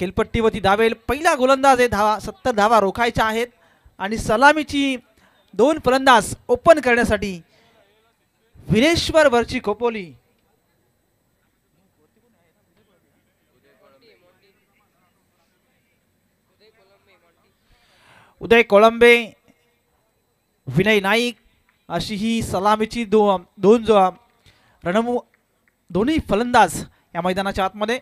खेलपट्टीवरती धावेल. पहिला गोलंदाज आहे, धावा 70 धावा रोखायच्या आहेत आणि सलामीची 2 फलंदाज ओपन करण्यासाठी विरेश्वर वरची खोपोली. उदय कोळंबे, विनय नाईक अशी ही सलामीची दोन्ही फलंदाज या मैदानाच्या आतमध्ये.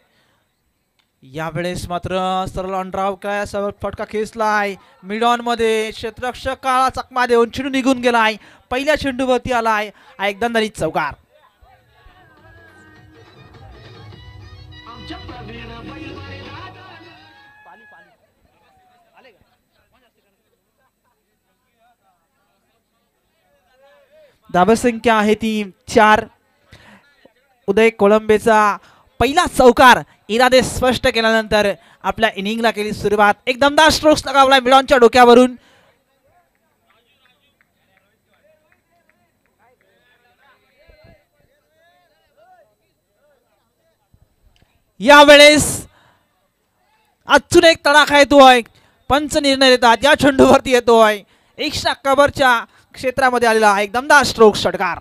यावेळेस मात्र सरळ अंडराव काय फटका खेचलाय मिड ऑन मध्ये. क्षेत्ररक्षकाला चकमा देऊन चेंडू निघून गेलाय. पहिल्या चेंडूवरती आलाय हा एकदंदरी चौकार. धावसंख्या आहे ती 4. उदय कोळंबेचा पहिला चौकार इरादे स्पष्ट केल्यानंतर आपल्या इनिंगला केली सुरुवात. एक दमदार स्ट्रोक्स लगावलाय मिडॉनच्या डोक्यावरून. यावेळेस अजून एक तडाखा येतोय. पंच निर्णय देतात या चेंडूवरती येतोय. एक्स्ट्रा कव्हरच्या क्षेत्रामध्ये आलेला एक दमदार स्ट्रोक षटकार.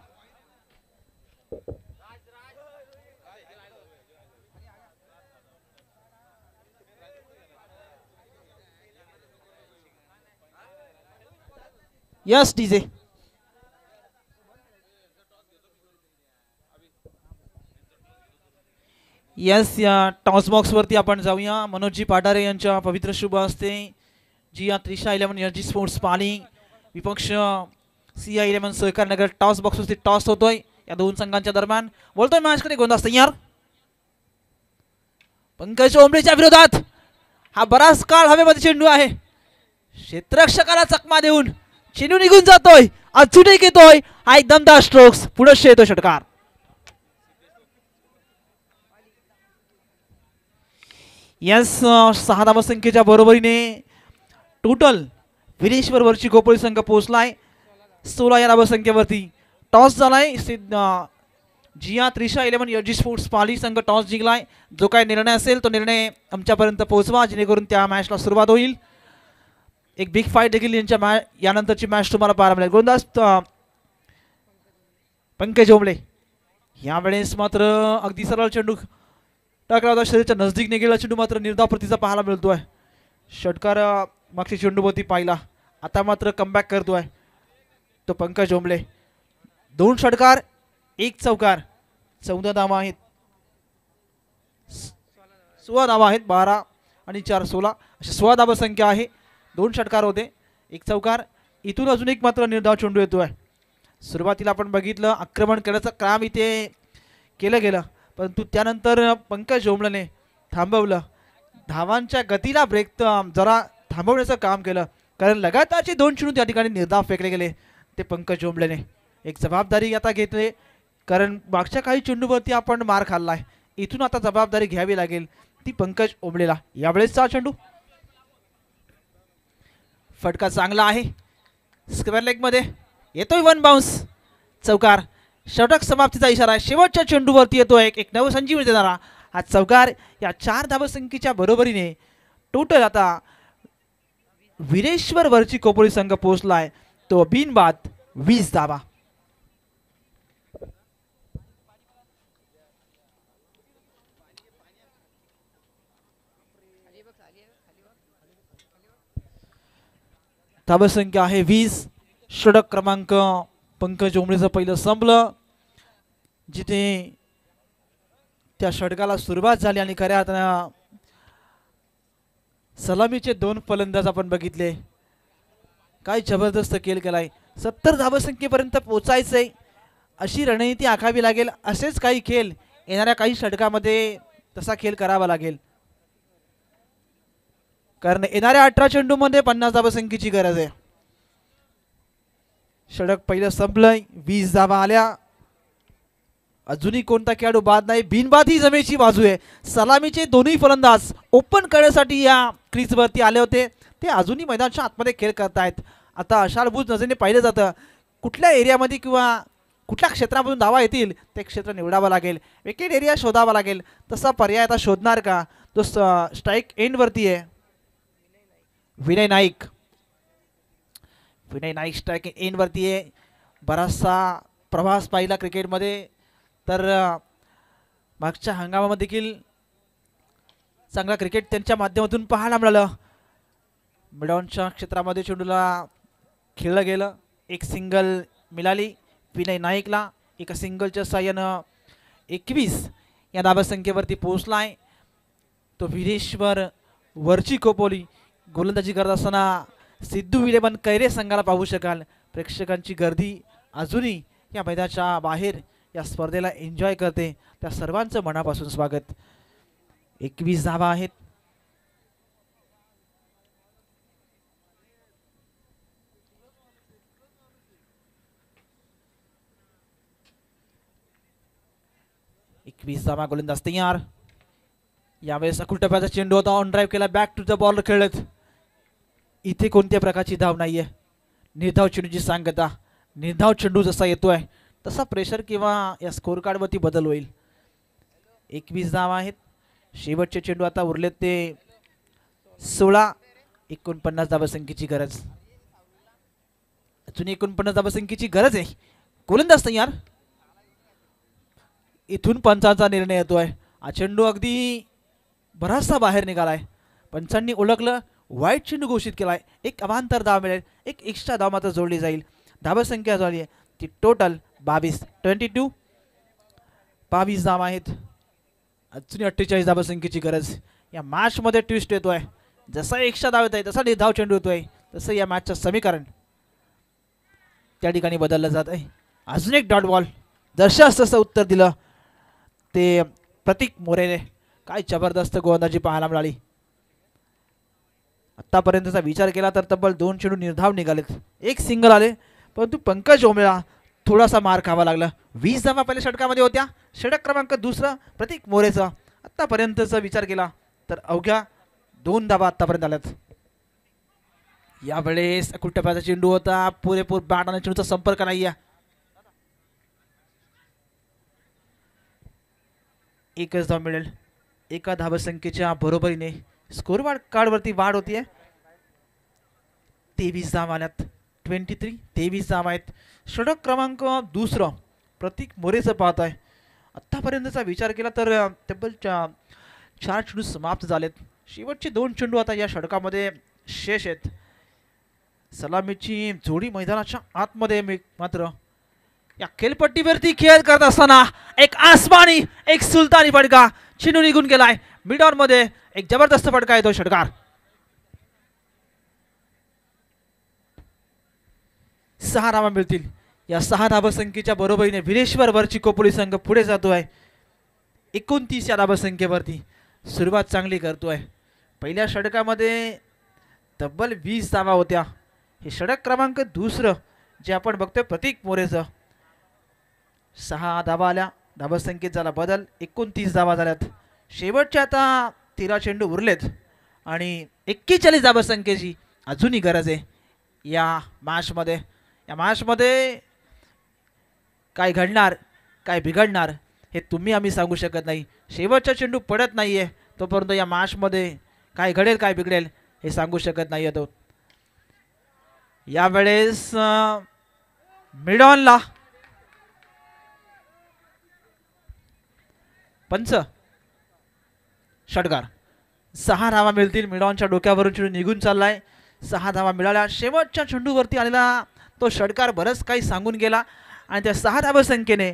Yes DJ. यस या टॉस बॉक्स वरती आपण जाऊया. मनोजी पाटारे यांच्या पवित्र शुभ हस्ते जी या त्रिशा 11 एनर्जी स्पोर्ट्स पाली विपक्ष सिया 11 सहकार नगर टॉस बॉक्स वरती टॉस होतोय या दोन संघांच्या दरम्यान. बोलतोय मॅच कडे गोंदास तयार. पंकज ओंबळेच्या विरोधात हा बराच काळ हवेमध्ये चेंडू आहे. क्षेत्ररक्षकाला चकमा देऊन चेंडू निघून जातोय. अजून एक येतोय हा एक दमदार स्ट्रोक्स. पुढे येतो षटकार. यस 6 धावसंख्येच्या बरोबरीने टोटल विरेश्वर वरची खोपोली संघ पोहोचलाय 16 या धावसंख्येवरती. टॉस झालाय. जिया त्रिशा 11 एनर्जी स्पोर्ट्स पाली संघ टॉस जिंकलाय. जो काही निर्णय असेल तो निर्णय आमच्यापर्यंत पोहोचवा जेणेकरून त्या मॅचला सुरुवात होईल. एक बिग फाईट देखील यानंतरची मॅच तुम्हाला पाहायला मिळेल. गोंदास पंकज ओंबळे यावेळेस मात्र अगदी सरळ चेंडू टाकला होता. शरीराच्या नजदीक गेला चेंडू मात्र निर्धाव प्रतीचा पाहायला मिळतोय. षटकार मागच्या चेंडूवरती पाहिला. आता मात्र कमबॅक करतोय तो पंकज ओंबळे. 2 षटकार 1 चौकार. 14 धावा आहेत. 16 धावा आहेत. 12 आणि 4 16 अशी 16 धावा संख्या आहे. 2 षटकार होते 1 चौकार. इथून अजून एक मात्र निर्धाव चेंडू येतोय. सुरुवातीला आपण बघितलं आक्रमण करण्याचं काम इथे केलं गेलं परंतु त्यानंतर पंकज ओंबळेने थांबवलं. धावांच्या गतीला ब्रेक जरा थांबवण्याचं काम केलं कारण लगातारचे 2 चेंडू त्या ठिकाणी निर्धाव फेकले गेले ते पंकज ओंबळेने. एक जबाबदारी आता घेतली कारण मागच्या काही चेंडूवरती आपण मार खाल्लाय. इथून आता जबाबदारी घ्यावी लागेल ती पंकज ओंबळेला. यावेळेसचा चेंडू फटका चांगला आहे. स्क्वेअर लेग मध्ये येतोय 1 बाउन्स चौकार. षटक समाप्तीचा इशारा आहे. शेवटच्या चेंडूवरती येतोय एक नवसंजीवनी देणारा हा चौकार. या 4 धावसंख्येच्या बरोबरीने टोटल आता विरेश्वर वरची खोपोली संघ पोहोचलाय तो बिनबाद 20 धावा. धावसंख्या आहे 20. षटक क्रमांक पंकज ओंबळेचं पहिलं संपलं जिथे त्या षटकाला सुरुवात झाली आणि खऱ्या अर्थानं सलामीचे 2 फलंदाज आपण बघितले. काय जबरदस्त खेळ केलाय. 70 धावसंख्येपर्यंत पोहोचायचंय अशी रणनीती आखावी लागेल. असेच काही खेळ येणाऱ्या काही षटकामध्ये तसा खेळ करावा लागेल कारण येणाऱ्या 18 चेंडूमध्ये 50 धावसंख्येची गरज आहे. षटक पहिलं संपलंय. 20 धावा आल्या. अजूनही कोणता खेळाडू बाद नाही. बिनबाद ही जमेची बाजू आहे. सलामीचे दोन्ही फलंदाज ओपन करण्यासाठी या क्रीजवरती आले होते. ते अजूनही मैदानाच्या आतमध्ये खेळ करतायत. आता आशाभूत नजरेने पाहिलं जातं कुठल्या एरियामध्ये किंवा कुठल्या क्षेत्रामधून धावा येतील ते क्षेत्र निवडावं लागेल. विकेट एरिया शोधावा लागेल. तसा पर्याय आता शोधणार का तो स्ट्राईक एंडवरती आहे. विनय नाईक स्ट्राईक एंडवरती आहे. बराचसा प्रवास पाहिला क्रिकेटमध्ये, तर मागच्या हंगामामध्ये देखील चांगला क्रिकेट त्यांच्या माध्यमातून पाहायला मिळालं. मिडॉनच्या क्षेत्रामध्ये चेंडूला खेळलं गेलं. एक सिंगल मिळाली विनय नाईकला. एका सिंगलच्या साह्यानं 21 या धावसंख्येवरती पोहोचला आहे. तो विरेश्वर वरची कोपोली गोलंदाजी करत असताना सिद्धू विलेबन कैरे संघाला पाहू शकाल. प्रेक्षकांची गर्दी अजूनही या मैदानाच्या बाहेर या स्पर्धेला एन्जॉय करते. त्या सर्वांचं मनापासून स्वागत. 21 धावा आहेत. धावा, गोलंदाज तयार. यावेळेस अकुल टप्प्याचा चेंडू होता. ऑन ड्राईव्ह केला, बॅक टू द बॉल खेळत. इथे कोणत्या प्रकारची धाव नाहीये. निर्धाव चेंडूची सांगता. निर्धाव चेंडू जसा येतोय तसा प्रेशर किंवा या स्कोर कार्डवरती बदल होईल. 21 धावा आहेत. शेवटचे चेंडू आता उरलेत ते 16. 49 धावसंख्येची गरज. अजून 49 धावसंख्येची गरज आहे. गोलंदाज तयार. इथून पंचांचा निर्णय येतोय. हा चेंडू अगदी बराचसा बाहेर निघालाय. पंचांनी ओळखलं, वाईट चेंडू घोषित केलाय. एक अवांतर धाव मिळेल. एक एक्स्ट्रा धाव मात्र जोडली जाईल. धावसंख्या झाली आहे ती टोटल 22. 22 धाव आहेत. अजून 48 धावसंख्येची गरज. या मॅचमध्ये ट्विस्ट येतोय. जसा एक्स्ट्रा धाव येत आहे तसा निर्धाव चेंडू येतोय, तसं या मॅचचं समीकरण त्या ठिकाणी बदललं जात आहे. अजून एक डॉट बॉल. जसं तसं उत्तर दिलं ते प्रतीक मोरेने. काय जबरदस्त गोलंदाजी पाहायला मिळाली. आतापर्यंतचा विचार केला तर तब्बल 2 चेंडू निर्धाव निघालेत. एक सिंगल आले, परंतु पंकज ओंबळेला थोडासा मार खावा लागला. 20 धावा पहिल्या षटकामध्ये होत्या. षटक क्रमांक दुसरा प्रतीक मोरेचा. आतापर्यंतचा विचार केला तर अवघ्या 2 धावा आतापर्यंत आल्यात. यावेळेस अकुल टप्प्याचा चेंडू होता. पुरेपूर बॅट आणि चेंडूचा संपर्क नाही आहे. एकच धाव मिळेल. एका धावसंख्येच्या बरोबरीने स्कोर कार्डवरती वाढ होतीये. 23 धावा आल्यात. 23 धावा आहेत. षटक क्रमांक दुसरं प्रतीक मोरेचं पाहत आहे. आत्तापर्यंतचा विचार केला तर तब्बल 4 चेंडू समाप्त झालेत. शेवटचे 2 चेंडू आता या षटकामध्ये शेष आहेत. सलामीची जोडी मैदानाच्या आतमध्ये मात्र या खेळपट्टीवरती खेळ करत असताना एक आसमानी, एक सुलतानी फटका. चेंडू निघून गेलाय. मिड ऑन मध्ये एक जबरदस्त फटका येतो षटकार. 6 धावा मिळतील. या 6 धावसंख्येच्या बरोबरीने विरेश्वर वरची कोपोली संघ पुढे जातोय. 29 या धावसंख्येवरती सुरुवात चांगली करतोय. पहिल्या षटकामध्ये तब्बल 20 धावा होत्या. हे षटक क्रमांक दुसरं जे आपण बघतोय प्रतीक मोरेचं. 6 धावा आल्या. धावसंख्येत झाला बदल. 29 धावा झाल्यात. शेवटच्या आता 13 चेंडू उरलेत आणि 41 धावसंख्येची अजूनही गरज आहे या मॅचमध्ये. या मॅचमध्ये काय घडणार, काय बिघडणार हे तुम्ही आम्ही सांगू शकत नाही. शेवटचा चेंडू पडत नाहीये तोपर्यंत या मॅचमध्ये काय घडेल, काय बिघडेल हे सांगू शकत नाही. तो यावेळेस मिडॉनला पंच षटकार. 6 धावा मिळतील. मिडॉनच्या डोक्यावरून चेंडू निघून चाललाय. 6 धावा मिळाल्या. शेवटच्या चेंडूवरती आलेला तो षटकार बरंच काही सांगून गेला आणि त्या 6 धावसंख्येने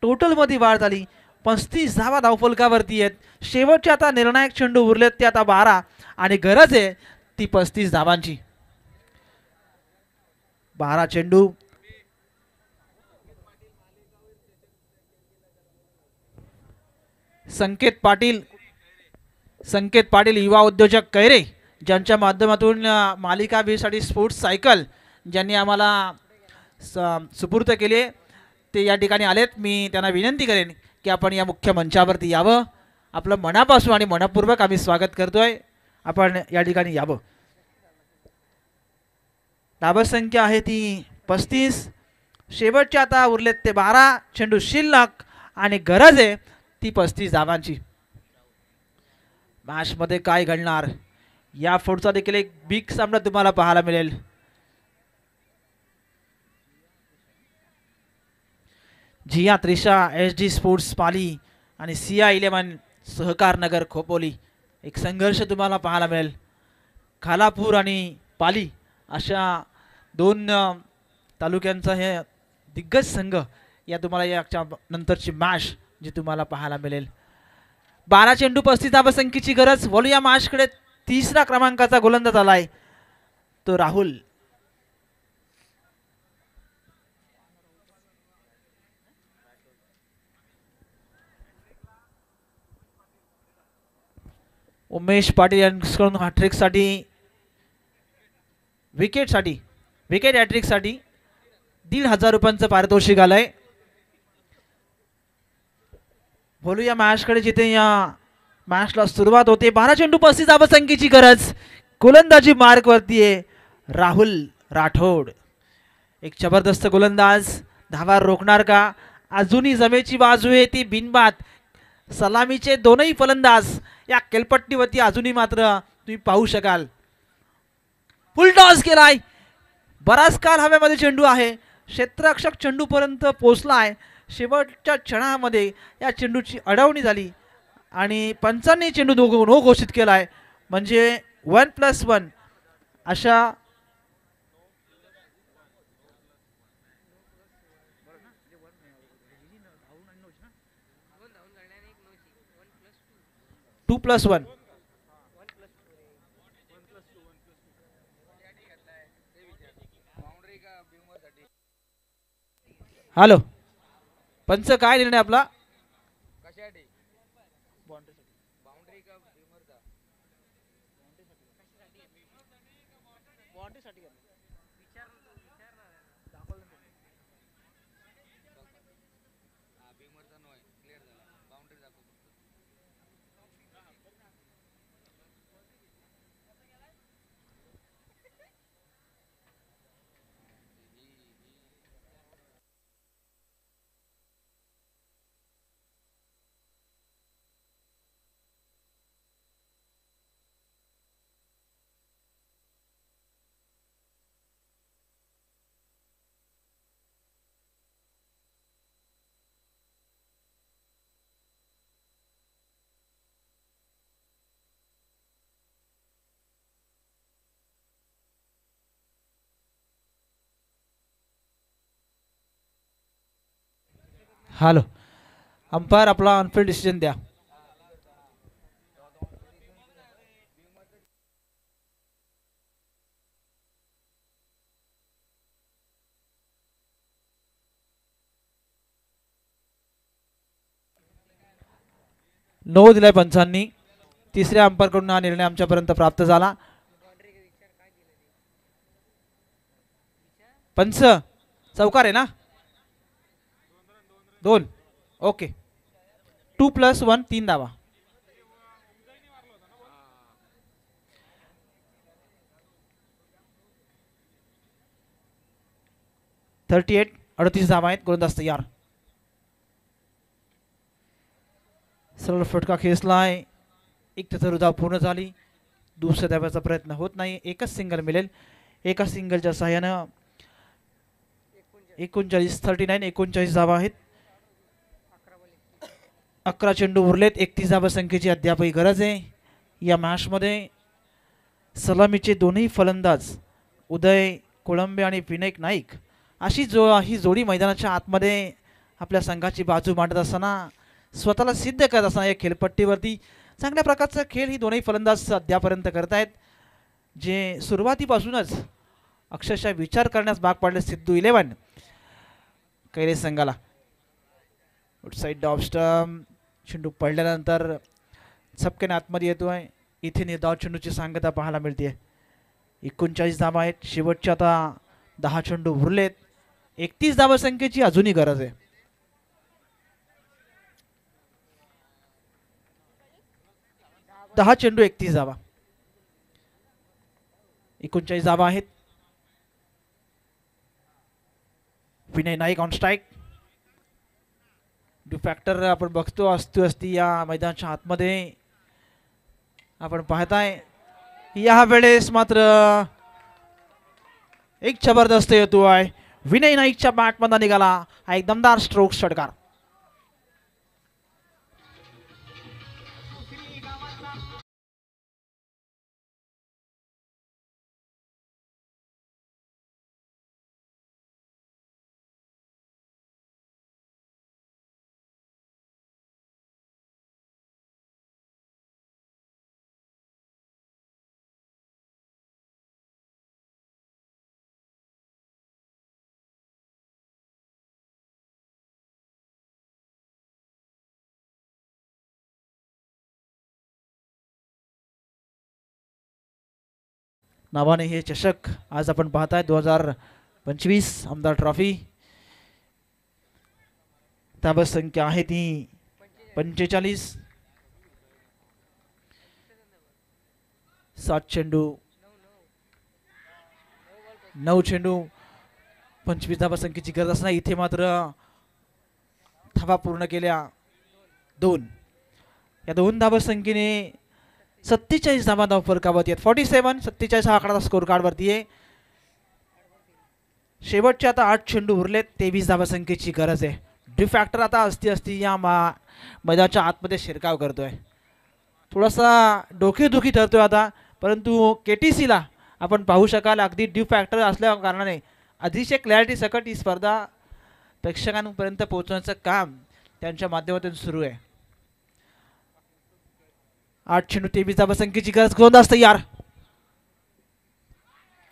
टोटलमध्ये वाढ झाली. 35 धावा धावफलकावरती आहेत. शेवटचे आता निर्णायक चेंडू उरलेत ते आता 12 आणि गरज आहे ती 35 धावांची. 12 चेंडू. संकेत पाटील युवा उद्योजक कैरे ज्यांच्या माध्यमातून मालिका साठी स्पोर्ट्स सायकल ज्यांनी आम्हाला सुपूर्द केले ते या ठिकाणी आलेत. मी त्यांना विनंती करेन की आपण या मुख्य मंचावरती यावं. आपलं मनापासून आणि मनपूर्वक आम्ही स्वागत करतोय. आपण या ठिकाणी यावं. धावसंख्या आहे ती 35. शेवटचे आता उरलेत ते 12 चेंडू शिल्लक आणि गरज आहे ती 35 धावांची. मॅचमध्ये काय घडणार या पुढचा देखील एक बिग सामना तुम्हाला पाहायला मिळेल. जिया त्रिशा SD स्पोर्ट्स पाली आणि CI11 सहकार नगर खोपोली एक संघर्ष तुम्हाला पाहायला मिळेल. खालापूर आणि पाली अशा दोन तालुक्यांचा हे दिग्गज संघ या तुम्हाला याच्या नंतरची मॅच जी तुम्हाला पाहायला मिळेल. 12 चेंडू 35 धावसंख्येची गरज. बोलू या मॅचकडे. तिसरा क्रमांकाचा गोलंदाज आलाय तो राहुल. उमेश पाटील यांच्याकडून हॅट्रिकसाठी विकेट हॅट्रिकसाठी 1,500 रुपयांचं पारितोषिक आलंय. बोलूया मॅचकडे जिथे या मॅचला सुरुवात होते. 12 चेंडू 35 धावसंख्येची गरज. गोलंदाजी मार्क वरती आहे राहुल राठोड. एक जबरदस्त गोलंदाज. धावा रोखणार का? अजूनही जमेची बाजू आहे ती बिनबाद. सलामीचे दोनही फलंदाज या केलपट्टीवरती अजूनही मात्र तुम्ही पाहू शकाल. फुल टॉस केलाय. बराच काल हवेमध्ये चेंडू आहे. क्षेत्ररक्षक चेंडूपर्यंत पोहोचलाय. शेवटच्या क्षणामध्ये या चेंडूची अडवणी झाली आणि पंचांनी चेंडू नो घोषित केलाय. म्हणजे 1+1 अशा टू प्लस वन. हॅलो पंच काय निर्णय आपला? हॅलो अंपायर आपला अनफिल्ड डिसिजन द्या. नो दिलाय पंचांनी. तिसऱ्या अंपायरकडून हा निर्णय आमच्यापर्यंत प्राप्त झाला. पंच चौकार आहे ना? 2. ओके. 2+1 3 धावा. .38 38 धावा आहेत. गोलंदाज तयार. सरळ फटका खेचलाय. एक त्याचा धाव पूर्ण झाली. दुसऱ्या धाव्याचा प्रयत्न होत नाही. एकच सिंगल मिळेल. एका सिंगलच्या सहाय्यानं 39 धावा आहेत. 11 चेंडू उरलेत. 31 धावसंख्येची अद्यापही गरज आहे या मॅचमध्ये. सलामीचे दोन्ही फलंदाज उदय कोळंबे आणि विनायक नाईक अशी ही जोडी मैदानाच्या आतमध्ये आपल्या संघाची बाजू मांडत असताना स्वतःला सिद्ध करत असताना या खेळपट्टीवरती चांगल्या प्रकारचा खेळ ही दोन्ही फलंदाज अद्यापर्यंत करत आहेत. जे सुरुवातीपासूनच अक्षरशः विचार करण्यास भाग पाडले सिद्धू 11 कैलास संघाला. Outside off stump. चेंडू पडल्यानंतर झपक्याने आतमध्ये येतोय. इथे निर्धाव चेंडूची सांगता पाहायला मिळते. 39 धावा आहेत. शेवटचे आता 10 चेंडू उरलेत. 31 धावसंख्येची अजूनही गरज आहे. दहा चेंडू 31 धावा. 39 धावा आहेत. Vinay Naik on strike. डिफॅक्टर आपण बघतो असती या मैदानाच्या आतमध्ये आपण पाहताय या वेळेस मात्र एक जबरदस्त येतो आहे. विनय नाईकच्या बॅटमधून निघाला हा एक दमदार स्ट्रोक षटकार. नावाने हे चषक आज आपण पाहताय 2025 आमदार ट्रॉफी. धाबा संख्या आहे ती 45. 7 चेंडू 9 चेंडू 25 धाबा संख्येची गरज असणार. इथे मात्र धाबा पूर्ण केल्या 2. या 2 धाबा संख्येने 47 धावा फरकावरती आहेत. 47 47 हा आकडा स्कोर कार्ड वरती आहे. शेवटचे आता 8 चेंडू उरलेत. 23 धाबा संख्येची गरज आहे. डिफॅक्टर आता असती या मैदानाच्या आतमध्ये शिरकाव करतोय. थोडासा डोकेदुखी ठरतोय आता, परंतु KTCला आपण पाहू शकाल अगदी डिफॅक्टर असल्या कारणाने अतिशय क्लॅरिटी सकट ही स्पर्धा प्रेक्षकांपर्यंत पोहोचवण्याचं काम त्यांच्या माध्यमातून सुरू आहे. 8 चेंडू 23 धाबा संख्येची गरज गोलंदाज तयार.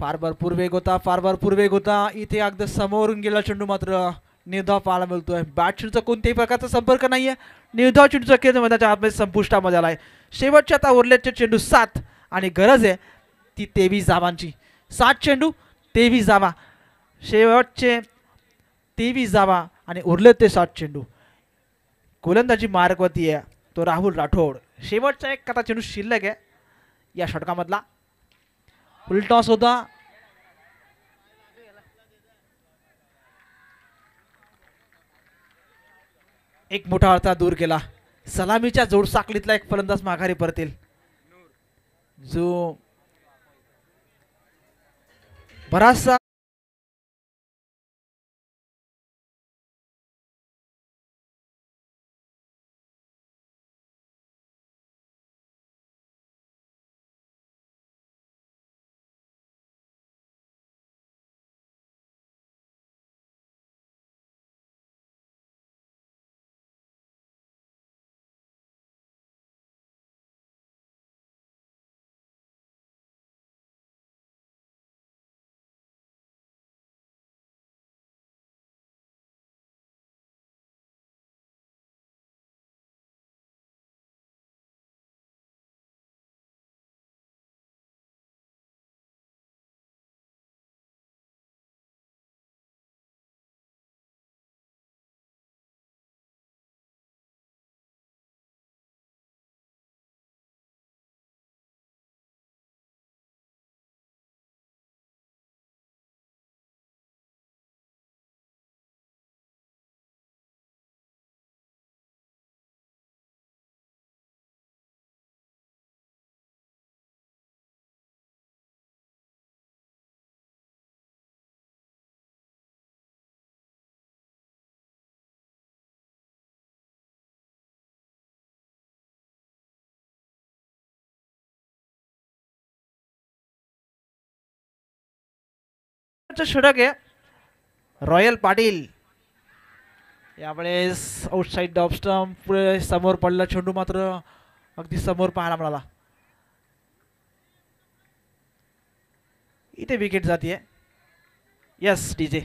फार भरपूर वेग होता, फार भरपूर वेग होता. इथे अगदी समोरून गेला चेंडू मात्र निर्धाव पाहायला मिळतोय. बॅट चेंडूचा कोणत्याही प्रकारचा संपर्क नाहीये. निर्धाव चेंडूचा खेळ मैदानाच्या आतमध्ये संपुष्टामध्ये आलाय. शेवटचे आता उरलेचे चेंडू 7 आणि गरज आहे ती 23 धावांची. 7 चेंडू 23 धावा. शेवटचे 23 धावा आणि उरले ते 7 चेंडू. गोलंदाजी मार्गवरती आहे तो राहुल राठोड. शेवटचा एक आता चेंडू शिल्लक आहे या षटकामधला. उलटॉस होता. एक मोठा अडथळा दूर केला. सलामीच्या जोडसाखळीतला एक फलंदाज माघारी परतील जो बराचसा षटक आहे. रॉयल पाटील यावेळेस आउटसाइड ऑफ स्टंप पुढे समोर पडला चेंडू मात्र अगदी समोर पाहायला मिळाला. इथे विकेट जातीये. Yes DJ.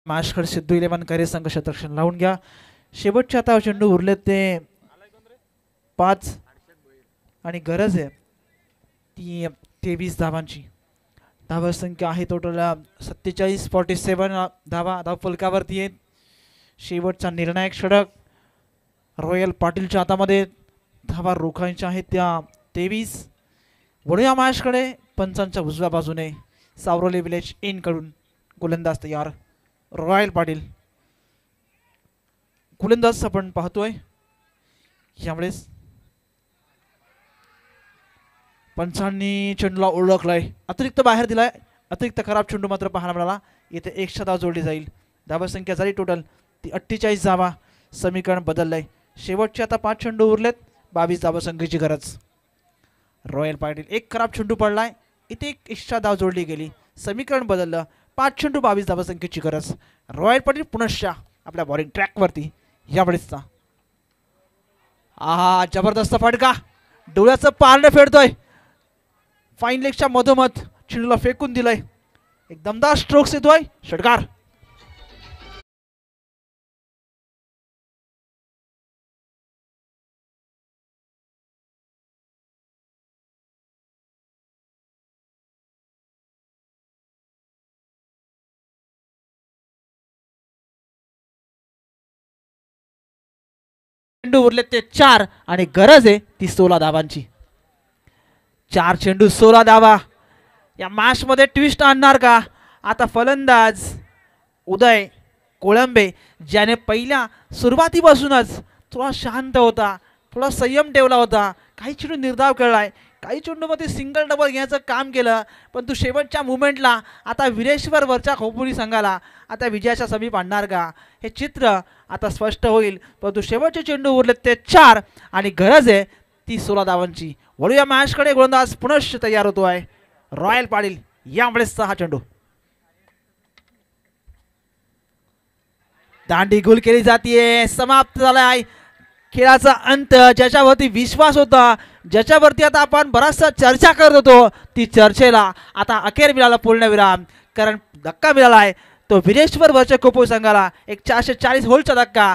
माशखड सिद्धू 11 करे संघ शतरक्षण लावून घ्या. शेवटचे आता चेंडू उरले ते 5 आणि गरज आहे ती 23 धावांची. धावा संख्या आहे टोटल 47-47 धावा फलकावरती आहेत. शेवटचा निर्णायक षटक रॉयल पाटीलच्या हातामध्ये. धावा रोखायच्या आहेत त्या 23. वळूया मॅचकडे. पंचांच्या उजव्या बाजूने सावरोली विलेज इन कडून गोलंदाज तयार रॉयल पाटील. गोलंदाज आपण पाहतोय यावेळेस पंचांनी चेंडूला ओळखलाय, अतिरिक्त बाहेर दिलाय. अतिरिक्त खराब चेंडू मात्र पाहायला मिळाला. येथे 1 धाव जोडली जाईल. धावा संख्या झाली टोटल ती 48 धावा. समीकरण बदललंय. शेवटचे आता 5 चेंडू उरलेत. 22 धावा संख्येची गरज. रॉयल पाटील एक खराब चेंडू पडलाय. इथे एक एक्स्ट्रा धाव जोडली गेली. समीकरण बदललं. 5 चेंडू 22 धावा संख्येची गरज. रॉयल पाटील पुनश्च आपल्या बॉलिंग ट्रॅकवरती यावेळेसचा. आहा जबरदस्त फटका. डोळ्याचं पारडं फेडतोय. फाईन लेगच्या मधोमध चेंडूला फेकून दिलंय. एक दमदार स्ट्रोक्स येतोय. षटकार. चेंडू उरले ते 4 आणि गरज आहे ती 16 धावांची. 4 चेंडू 16 धावा. या मॅच मध्ये ट्विस्ट आणणार का? आता फलंदाज उदय कोळंबे ज्याने पहिल्या सुरुवातीपासूनच थोडा शांत होता, थोडा संयम ठेवला होता. काही चेंडू निर्धाव खेळलाय, काही चेंडूमध्ये सिंगल डबल घ्यायचं काम केलं, पण तू शेवटच्या मुवमेंटला आता विरेश्वर वरच्या खोपोली संघाला आता विजयाच्या समीप आणणार का? हे चित्र आता स्पष्ट होईल. परंतु शेवटचे चेंडू उरले ते 4 आणि गरज आहे ती 16 धावांची. वळूया मॅचकडे. गोलंदाज पुनश्च तयार होतोय रॉयल पाटील. यावेळेस 6 चेंडू. दांडी गुल केली जाते. समाप्त झालाय खेळाचा अंत. ज्याच्यावरती विश्वास होता, ज्याच्यावरती आता आपण बराचसा चर्चा करत होतो, ती चर्चेला आता अखेर मिळाला पूर्णविराम. कारण धक्का मिळालाय तो विरेश्वर वरच्या खोपोली संघाला. एक 440 होलचा धक्का.